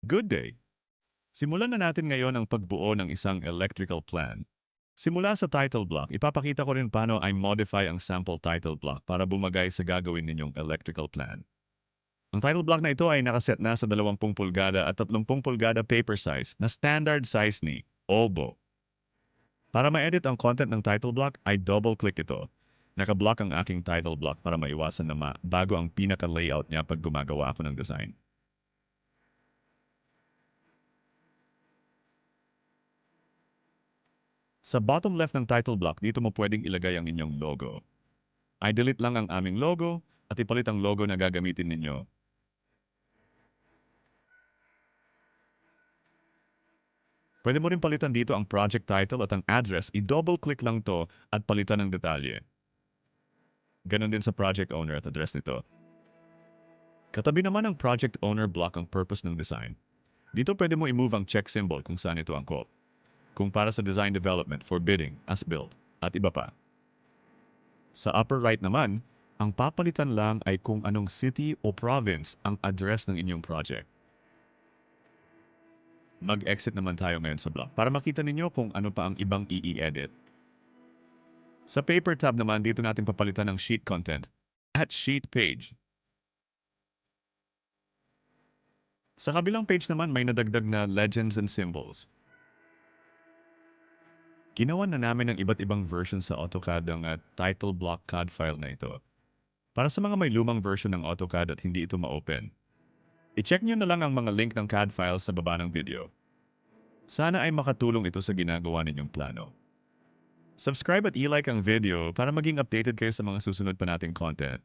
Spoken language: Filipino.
Good day! Simulan na natin ngayon ang pagbuo ng isang electrical plan. Simula sa title block, ipapakita ko rin paano I modify ang sample title block para bumagay sa gagawin ninyong electrical plan. Ang title block na ito ay nakaset na sa 20 pulgada at 30 pulgada paper size na standard size ni Obo. Para ma-edit ang content ng title block, ay double-click ito. Naka-block ang aking title block para maiwasan na bago ang pinaka-layout niya pag gumagawa ako ng design. Sa bottom left ng title block, dito mo pwedeng ilagay ang inyong logo. I-delete lang ang aming logo at ipalit ang logo na gagamitin ninyo. Pwede mo rin palitan dito ang project title at ang address. I-double-click lang to at palitan ng detalye. Ganon din sa project owner at address nito. Katabi naman ng project owner block ang purpose ng design. Dito pwede mo i-move ang check symbol kung saan ito angkop. Kung para sa design development for bidding, as built, at iba pa. Sa upper right naman, ang papalitan lang ay kung anong city o province ang address ng inyong project. Mag-exit naman tayo ngayon sa block para makita ninyo kung ano pa ang ibang i-edit. Sa paper tab naman, dito natin papalitan ang sheet content at sheet page. Sa kabilang page naman, may nadagdag na legends and symbols. Ginawa na namin ng iba't ibang version sa AutoCAD ang title block CAD file na ito. Para sa mga may lumang version ng AutoCAD at hindi ito ma-open, i-check nyo na lang ang mga link ng CAD files sa baba ng video. Sana ay makatulong ito sa ginagawa ninyong plano. Subscribe at i-like ang video para maging updated kayo sa mga susunod pa nating content.